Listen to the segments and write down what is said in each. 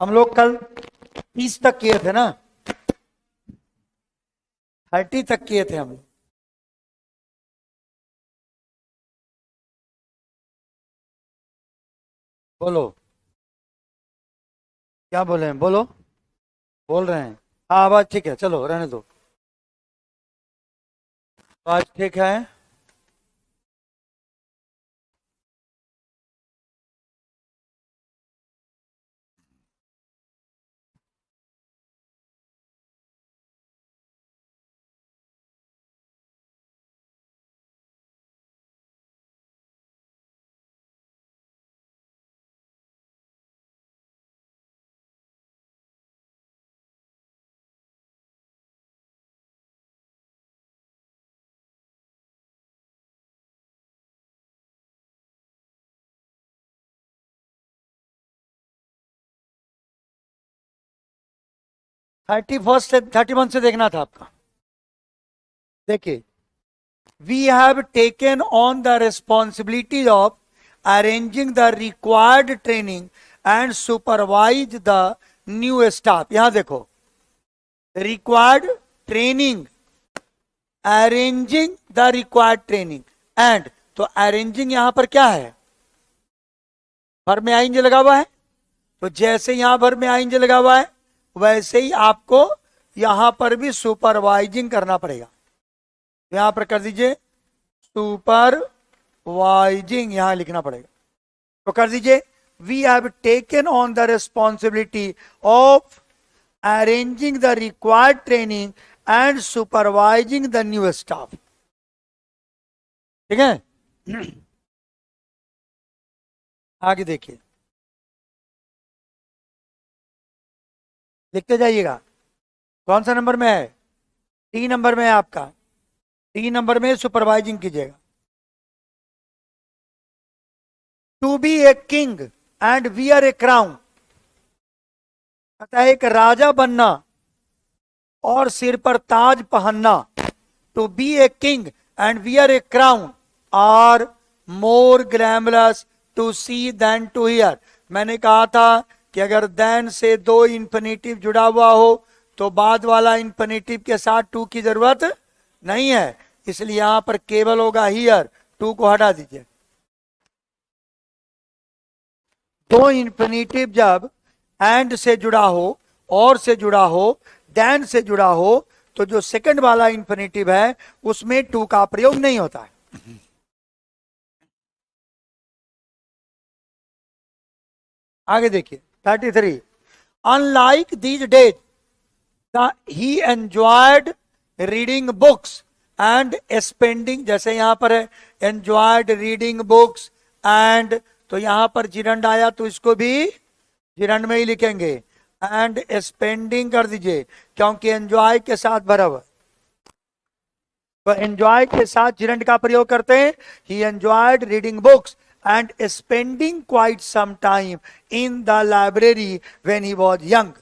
हम लोग कल 30 तक किए थे ना, 30 तक किए थे हम लोग। बोलो, क्या बोले हैं, बोलो। बोल रहे हैं। हाँ, आवाज ठीक है, चलो रहने दो। आवाज ठीक है। 31 से 31 से देखना था आपका। देखिए, we have taken on the responsibility of arranging the required training and supervise the new staff। यहां देखो, required training, arranging the required training and, तो arranging यहां पर क्या है, भर में आइंज लगा हुआ है। तो जैसे यहां भर में आइंज लगा हुआ है, वैसे ही आपको यहां पर भी सुपरवाइजिंग करना पड़ेगा। यहां पर कर दीजिए सुपरवाइजिंग, यहां लिखना पड़ेगा। तो कर दीजिए, we have taken on the responsibility of arranging the required training and supervising the new staff. ठीक है। आगे देखिए, लिखते जाइएगा। कौन सा नंबर में है? 3 नंबर में है आपका। 3 नंबर में सुपरवाइजिंग कीजिएगा। To be a king and wear a crown, अतः एक राजा बनना और सिर पर ताज पहनना, to be a king and wear a crown are more glamorous to see than to hear. मैंने कहा था कि अगर देन से दो इंफिनिटिव जुड़ा हुआ हो तो बाद वाला इंफिनिटिव के साथ टू की जरूरत नहीं है, इसलिए यहां पर केवल होगा हियर, टू को हटा दीजिए। दो इंफिनिटिव जब एंड से जुड़ा हो, और से जुड़ा हो, देन से जुड़ा हो, तो जो सेकंड वाला इंफिनिटिव है उसमें टू का प्रयोग नहीं होता है। आगे देखिए 33। Unlike these days he enjoyed reading books and spending, जैसे यहां पर है एंजॉयड रीडिंग बुक्स एंड, तो यहां पर जिरंड आया तो इसको भी जिरंड में ही लिखेंगे, एंड स्पेंडिंग कर दीजिए, क्योंकि एंजॉय के साथ भरा हुआ। तो एंजॉय के साथ जिरंड का प्रयोग करते हैं। He enjoyed reading books and spending quite some time in the library when he was young.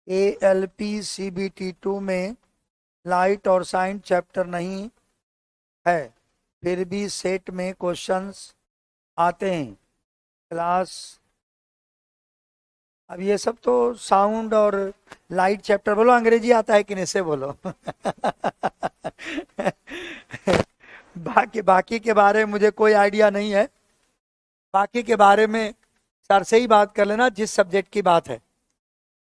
ALPCBT2 में लाइट और साइन चैप्टर नहीं है, फिर भी सेट में क्वेश्चंस आते हैं क्लास। अब ये सब तो साउंड और लाइट चैप्टर, बोलो अंग्रेजी आता है कि नहीं से बोलो। बाकी बाकी के बारे में मुझे कोई आइडिया नहीं है। बाकी के बारे में सर से ही बात कर लेना जिस सब्जेक्ट की बात है।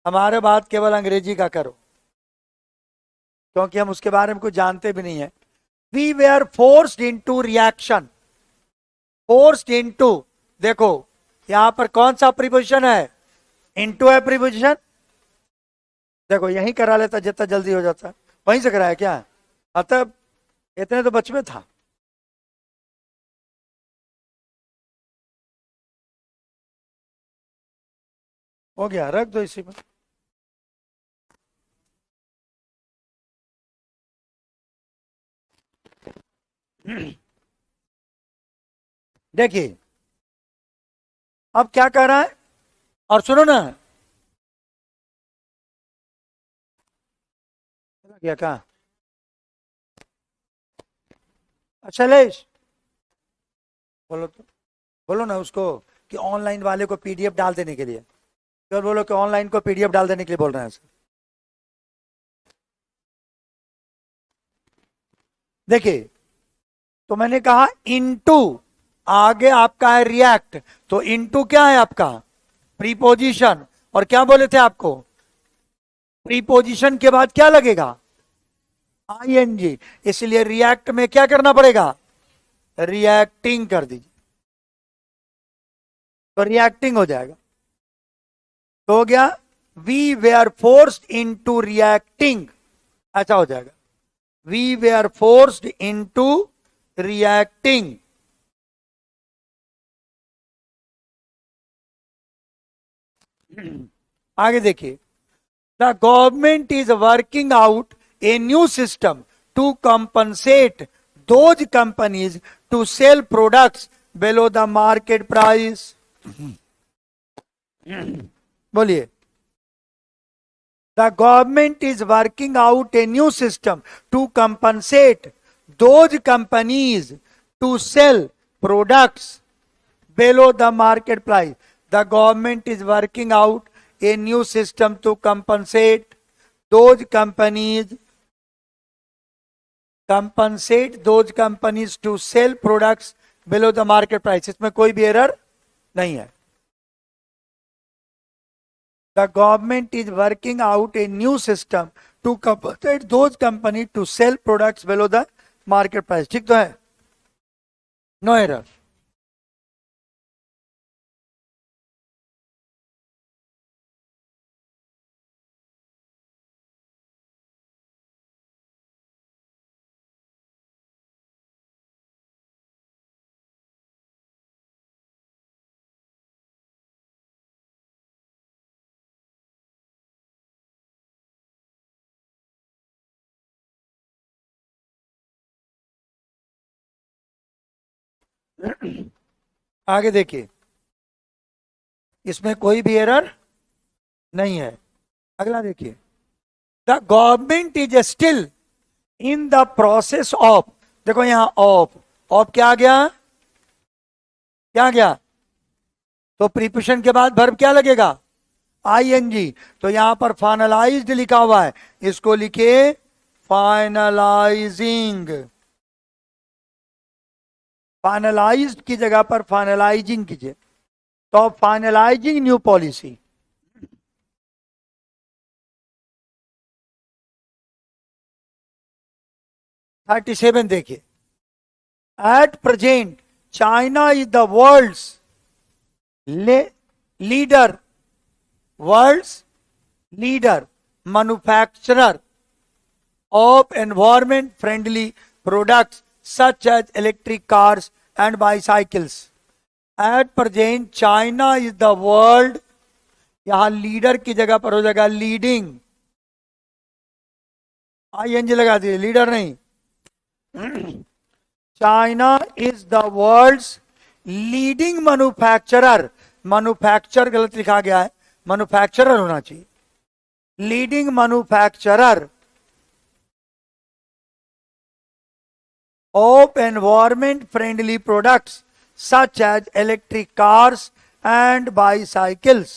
हमारे बात केवल अंग्रेजी का करो, क्योंकि हम उसके बारे में कुछ जानते भी नहीं है। We were forced into reaction, forced into, देखो यहां पर कौन सा प्रीपोजिशन है, इनटू है प्रीपोजिशन। देखो यहीं करा लेता जितना जल्दी हो जाता, वहीं से कराया क्या, मतलब इतने तो बच में था। हो गया, रख दो इसी में। देखिए अब क्या कह रहा है, और सुनो ना, क्या कहा अखिलेश, बोलो तो, बोलो ना उसको कि ऑनलाइन वाले को पीडीएफ डाल देने के लिए, तो बोलो कि ऑनलाइन को पीडीएफ डाल देने के लिए बोल रहे हैं सर। देखिए, तो मैंने कहा इनटू, आगे आपका है रिएक्ट, तो इनटू क्या है आपका प्रीपोजिशन, और क्या बोले थे आपको, प्रीपोजिशन के बाद क्या लगेगा आईएनजी, इसलिए रिएक्ट में क्या करना पड़ेगा, रिएक्टिंग कर दीजिए, तो रिएक्टिंग हो जाएगा। तो हो गया we were forced into reacting, ऐसा हो जाएगा, we were forced into reacting. आगे देखिए, the government is working out a new system to compensate those companies to sell products below the market price. बोलिए, the government is working out a new system to compensate those companies to sell products below the market price. The government is working out a new system to compensate those companies to sell products below the market price. इसमें कोई भी error नहीं है। The government is working out a new system to compensate those companies to sell products below the market price. ठीक तो है, no error. आगे देखिए, इसमें कोई भी एरर नहीं है। अगला देखिए, the government is still in the process of, देखो यहां ऑफ क्या आ गया, क्या आ गया, तो प्रीपोजिशन के बाद वर्ब क्या लगेगा आईएनजी, तो यहां पर फाइनलाइज्ड लिखा हुआ है, इसको लिखिए फाइनलाइजिंग, फाइनलाइज्ड की जगह पर फाइनलाइजिंग कीजिए, तो finalising new policy. Thirty seven देखिए, at present China is the world's leader, world's leader manufacturer of environment friendly products such as electric cars and bicycles. At present China is the world, यहां leader की जगह पर हो जाएगा leading, ING लगा दीजिए, leader नहीं। China is the world's leading manufacturer, manufacture गलत लिखा गया है, मैन्युफैक्चरर होना चाहिए, leading manufacturer of environment friendly products such as electric cars and bicycles.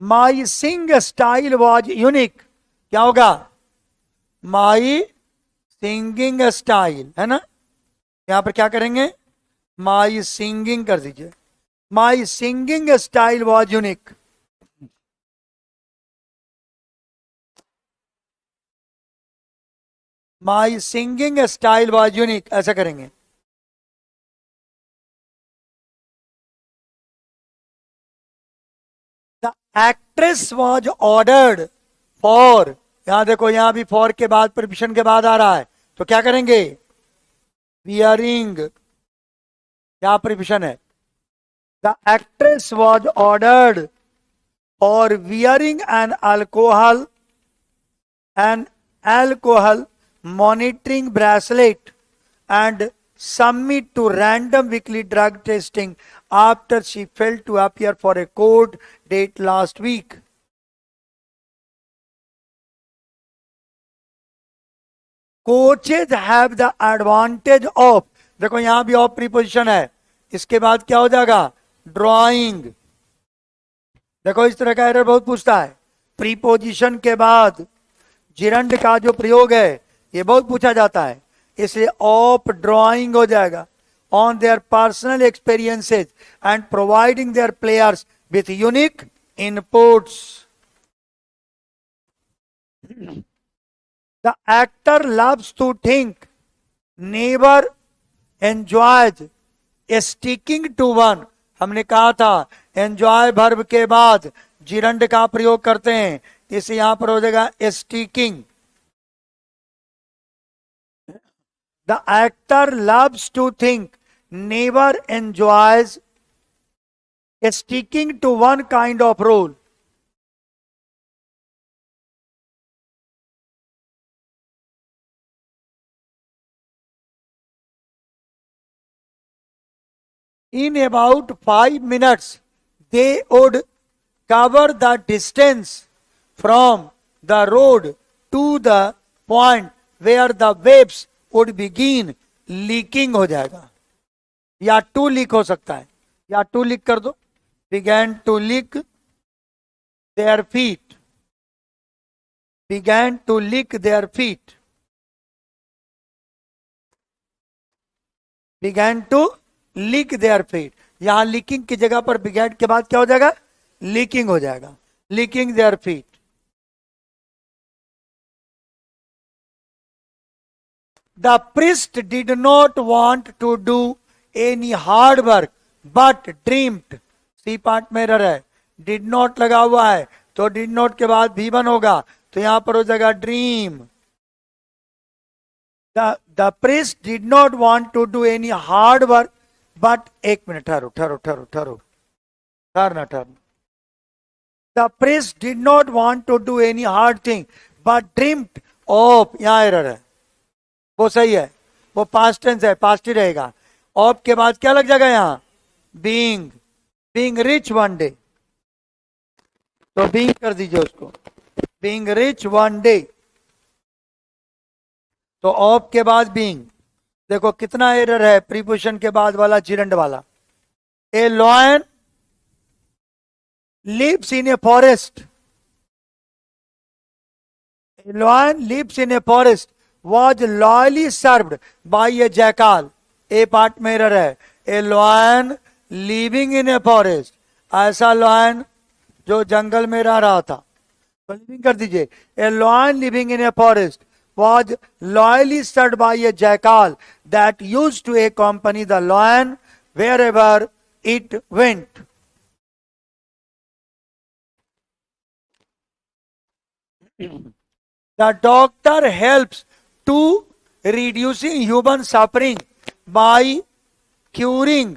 My sing style was unique, क्या होगा my singing style, है ना, यहां पर क्या करेंगे my singing कर दीजिए, my singing style was unique। My singing style was unique, ऐसा करेंगे। The actress was ordered for, यहां देखो यहां भी फॉर के बाद प्रीपोजिशन के बाद आ रहा है, तो क्या करेंगे वियरिंग, क्या प्रीपोजिशन है, the actress was ordered for wearing an alcohol monitoring bracelet and submit to random weekly drug testing after she failed to appear for a court date last week. Coaches have the advantage of, देखो यहां भी of preposition है, इसके बाद क्या हो जाएगा, drawing. देखो इस तरह का एरर बहुत पूछता है, प्रीपोजिशन के बाद जिरंड का जो प्रयोग है ये बहुत पूछा जाता है, इसलिए ऑफ ड्राइंग हो जाएगा। On their personal experiences and providing their players with unique inputs. The actor loves to think, never enjoys sticking to one. हमने कहा था एंजॉय वर्ब के बाद जिरंड का प्रयोग करते हैं, इसे यहां पर हो जाएगा sticking. The actor loves to think, never enjoys sticking to one kind of role. In about 5 minutes, they would cover the distance from the road to the point where the waves would begin leaking हो जाएगा, या to leak हो सकता है, या to leak कर दो, began to leak their feet, began to leak their feet, began to leak their feet। यहां लीकिंग की जगह पर began के बाद क्या हो जाएगा, लीकिंग हो जाएगा, leaking their feet। The priest did not want to do any hard work but dreamed, C part में एरर है, did not लगा हुआ है तो did not के बाद V1 होगा, तो यहां पर हो जाएगा dream. The priest did not want to do any hard work but, एक मिनट ठहरो ठहरो ठहरो ठहरो, ठहरना ठहरना। The priest did not want to do any hard thing but dreamed of, यहां एरर है, वो सही है, वो पास्ट टेंस है, पास्ट ही रहेगा। ऑफ के बाद क्या लग जाएगा यहां, being, being rich one day, तो बीइंग कर दीजिए उसको, बीइंग रिच वन डे, तो ऑफ के बाद बीइंग। देखो कितना एरर है प्रीपोजिशन के बाद वाला, जिरंड वाला। A lion lives in a forest, a lion lives in a forest was loyally served by a jackal, a part में एरर है, a lion living in a forest, ऐसा लॉयन जो जंगल में रह रहा था, तो लिविंग कर दीजिए, a lion living in a forest was loyally served by a jackal that used to accompany the lion wherever it went। The doctor helps to reducing human suffering by curing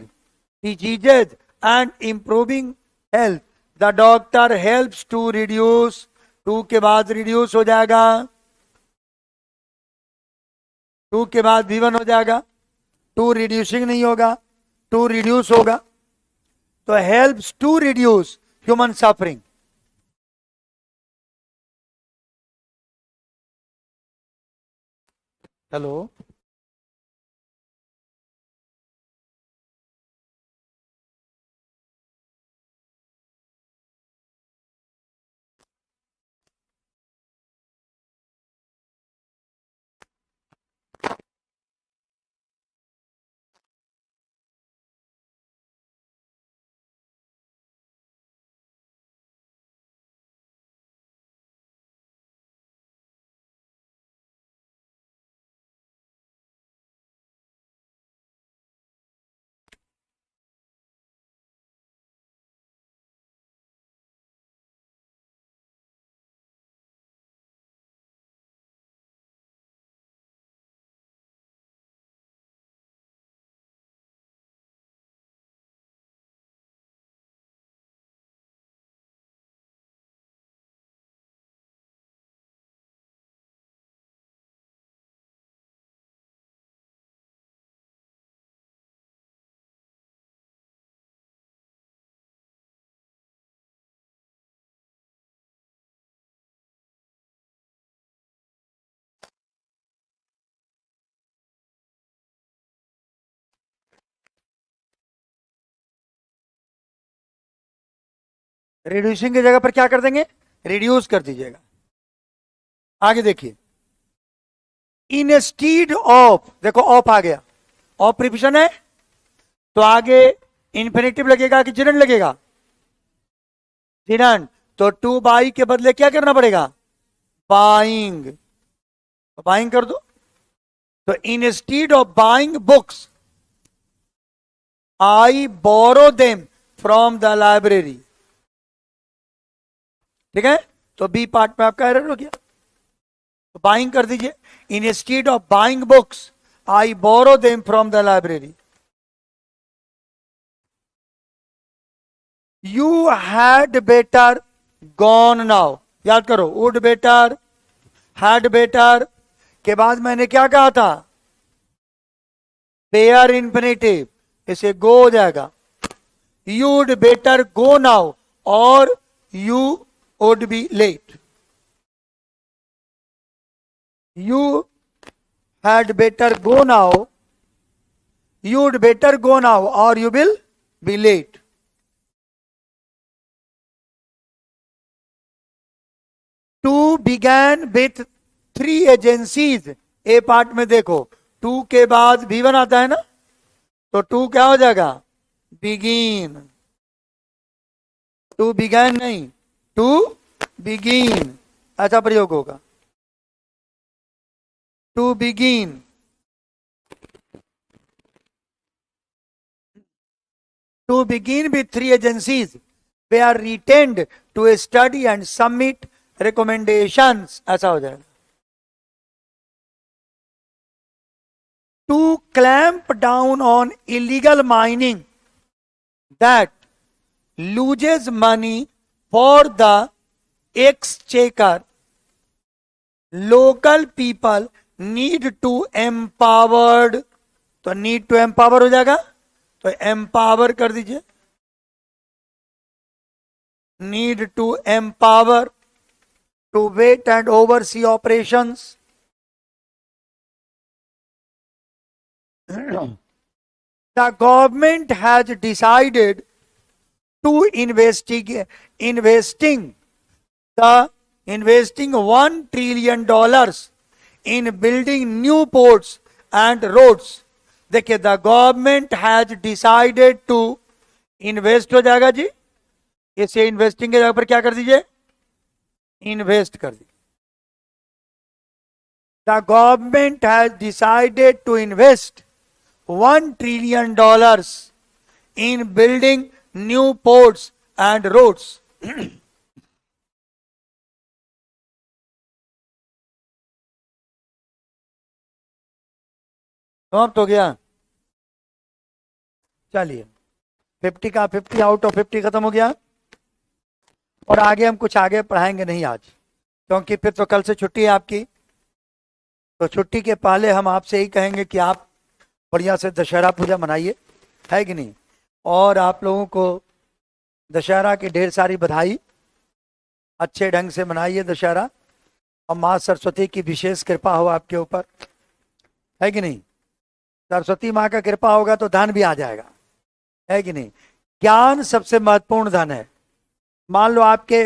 diseases and improving health। The doctor helps to reduce, to के बाद reduce हो जाएगा, to के बाद V1 हो जाएगा, to reducing नहीं होगा, टू रिड्यूस होगा, तो helps to reduce human suffering. Hello. Reducing की जगह पर क्या कर देंगे, रिड्यूस कर दीजिएगा। आगे देखिए, इंस्टीड ऑफ, देखो ऑफ आ गया, ऑफ प्रीपोजिशन है तो आगे इंफिनिटिव लगेगा कि जिरंड लगेगा, जिरंड। तो टू बाई के बदले क्या करना पड़ेगा, बाइंग, बाइंग कर दो। तो instead of buying books I borrow them from the library. ठीक है, तो बी पार्ट में आपका एरर हो गया, तो बाइंग कर दीजिए, instead of buying books I borrow them from the library. You had better gone now, याद करो, वुड बेटर, हैड बेटर के बाद मैंने क्या कहा था, पेयर इंफिनिटिव, इसे गो हो जाएगा, यूड बेटर गो नाउ और you would be late. You had better go now, you'd better go now और you will be late. To begin with 3 agencies, a part में देखो टू के बाद V1 आता है ना, तो टू क्या हो जाएगा, बिगिन। टू बिगैन नहीं, टू बिगिन, ऐसा प्रयोग होगा, to begin. To begin with 3 agencies वे are retained to study and submit recommendations, ऐसा हो जाएगा। To clamp down on illegal mining that loses money for the exchequer, local people need to empowered, तो need to empower हो जाएगा, तो empower कर दीजिए, need to empower to vet and oversee operations. The government has decided to investing $1 trillion in building new ports and roads. देखिए, the government has decided to invest हो जाएगा जी, इसे investing के जगह पर क्या कर दीजिए, इन्वेस्ट कर दीजिए। The government has decided to invest $1 trillion in building new ports and roads. समाप्त हो गया, चलिए 50 का 50 आउट ऑफ 50 खत्म हो गया। और आगे हम कुछ आगे पढ़ाएंगे नहीं आज, क्योंकि फिर तो कल से छुट्टी है आपकी, तो छुट्टी के पहले हम आपसे यही कहेंगे कि आप बढ़िया से दशहरा पूजा मनाइए, है कि नहीं, और आप लोगों को दशहरा की ढेर सारी बधाई, अच्छे ढंग से मनाइए दशहरा, और माँ सरस्वती की विशेष कृपा हो आपके ऊपर, है कि नहीं। सरस्वती माँ का कृपा होगा तो धन भी आ जाएगा, है कि नहीं। ज्ञान सबसे महत्वपूर्ण धन है। मान लो आपके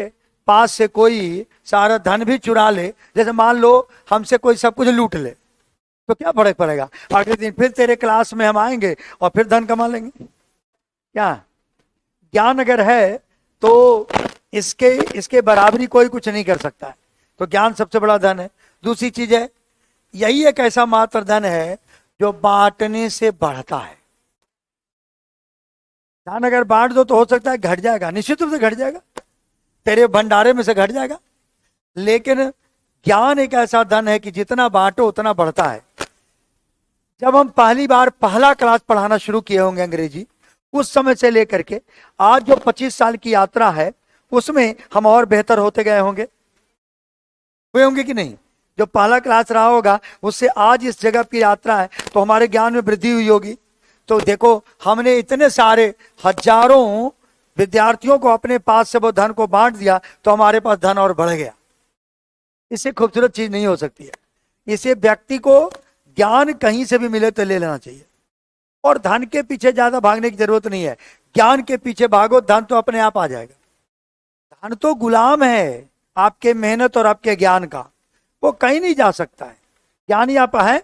पास से कोई सारा धन भी चुरा ले, जैसे मान लो हमसे कोई सब कुछ लूट ले, तो क्या फर्क पड़ेगा, अगले दिन फिर तेरे क्लास में हम आएंगे और फिर धन कमा लेंगे। क्या ज्ञान अगर है तो इसके बराबरी कोई कुछ नहीं कर सकता है, तो ज्ञान सबसे बड़ा धन है। दूसरी चीज है, यही एक ऐसा मात्र धन है जो बांटने से बढ़ता है। दान अगर बांट दो तो हो सकता है घट जाएगा, निश्चित रूप से घट जाएगा, तेरे भंडारे में से घट जाएगा, लेकिन ज्ञान एक ऐसा धन है कि जितना बांटो उतना बढ़ता है। जब हम पहली बार पहला क्लास पढ़ाना शुरू किए होंगे अंग्रेजी, उस समय से लेकर के आज जो 25 साल की यात्रा है, उसमें हम और बेहतर होते गए होंगे, हुए होंगे कि नहीं। जो पहला क्लास रहा होगा उससे आज इस जगह की यात्रा है, तो हमारे ज्ञान में वृद्धि हुई होगी। तो देखो, हमने इतने सारे हजारों विद्यार्थियों को अपने पास से वो धन को बांट दिया, तो हमारे पास धन और बढ़ गया। इससे खूबसूरत चीज नहीं हो सकती है। इसे व्यक्ति को ज्ञान कहीं से भी मिले तो ले लेना चाहिए, और धन के पीछे ज्यादा भागने की जरूरत नहीं है। ज्ञान के पीछे भागो, धन तो अपने आप आ जाएगा। धन तो गुलाम है आपके मेहनत और आपके ज्ञान का, वो कहीं नहीं जा सकता है। ज्ञानी आप है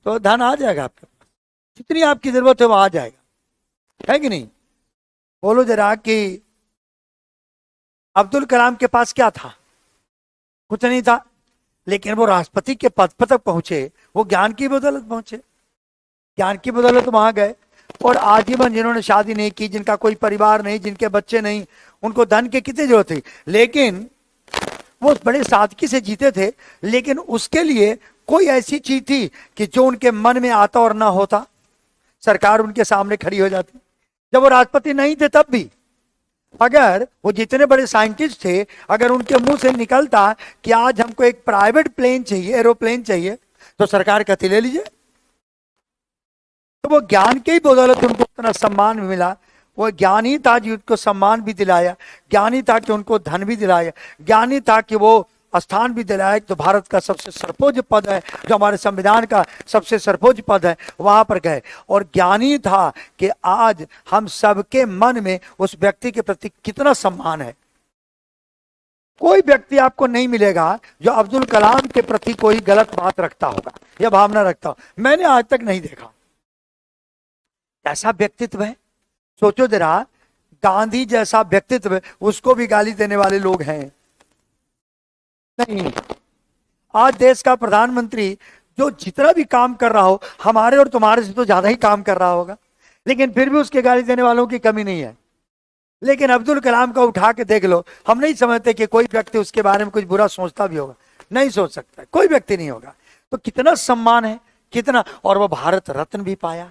तो धन आ जाएगा आपके पास, जितनी आपकी जरूरत है वो आ जाएगा, है कि नहीं? बोलो जरा कि अब्दुल कलाम के पास क्या था? कुछ नहीं था, लेकिन वो राष्ट्रपति के पद पर तक पहुंचे, वो ज्ञान की बदौलत पहुंचे, ज्ञान की बदौलत वहां गए। और आजीवन जिन्होंने शादी नहीं की, जिनका कोई परिवार नहीं, जिनके बच्चे नहीं, उनको धन की कितनी जरूरत थी, लेकिन वो बड़े सादगी से जीते थे। लेकिन उसके लिए कोई ऐसी चीज थी कि जो उनके मन में आता और ना होता, सरकार उनके सामने खड़ी हो जाती। जब वो राष्ट्रपति नहीं थे तब भी, अगर वो जितने बड़े साइंटिस्ट थे, अगर उनके मुंह से निकलता कि आज हमको एक प्राइवेट प्लेन चाहिए, एरोप्लेन चाहिए, तो सरकार कहती ले लीजिए। तो वो ज्ञान के ही बदौलत उनको उतना सम्मान मिला। वो ज्ञानी था जो उनको सम्मान भी दिलाया, ज्ञानी था कि उनको धन भी दिलाया, ज्ञानी था कि वो स्थान भी दिलाया। तो भारत का सबसे सर्वोच्च पद है, जो हमारे संविधान का सबसे सर्वोच्च पद है, वहां पर गए। और ज्ञानी था कि आज हम सबके मन में उस व्यक्ति के प्रति कितना सम्मान है। कोई व्यक्ति आपको नहीं मिलेगा जो अब्दुल कलाम के प्रति कोई गलत बात रखता होगा या भावना रखता हो, मैंने आज तक नहीं देखा। ऐसा व्यक्तित्व है, सोचो जरा, गांधी जैसा व्यक्तित्व, उसको भी गाली देने वाले लोग हैं। नहीं, आज देश का प्रधानमंत्री जो जितना भी काम कर रहा हो, हमारे और तुम्हारे से तो ज्यादा ही काम कर रहा होगा, लेकिन फिर भी उसके गाली देने वालों की कमी नहीं है। लेकिन अब्दुल कलाम का उठा के देख लो, हम नहीं समझते कि कोई व्यक्ति उसके बारे में कुछ बुरा सोचता भी होगा, नहीं सोच सकता, कोई व्यक्ति नहीं होगा। तो कितना सम्मान है, कितना। और वो भारत रत्न भी पाया,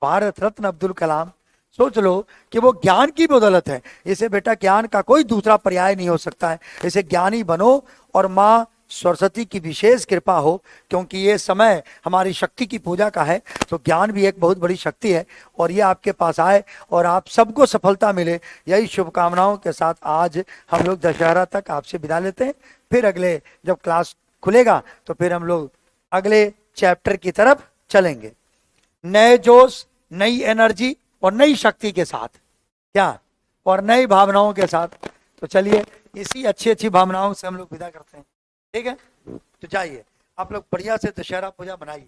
भारत रत्न अब्दुल कलाम। सोच लो कि वो ज्ञान की बदौलत है। इसे बेटा ज्ञान का कोई दूसरा पर्याय नहीं हो सकता है। इसे ज्ञानी बनो और माँ सरस्वती की विशेष कृपा हो, क्योंकि ये समय हमारी शक्ति की पूजा का है। तो ज्ञान भी एक बहुत बड़ी शक्ति है, और ये आपके पास आए और आप सबको सफलता मिले, यही शुभकामनाओं के साथ आज हम लोग दशहरा तक आपसे विदा लेते हैं। फिर अगले जब क्लास खुलेगा तो फिर हम लोग अगले चैप्टर की तरफ चलेंगे, नए जोश, नई एनर्जी और नई शक्ति के साथ, क्या, और नई भावनाओं के साथ। तो चलिए इसी अच्छी अच्छी भावनाओं से हम लोग विदा करते हैं, ठीक है? तो जाइए आप लोग बढ़िया से दशहरा पूजा बनाइए।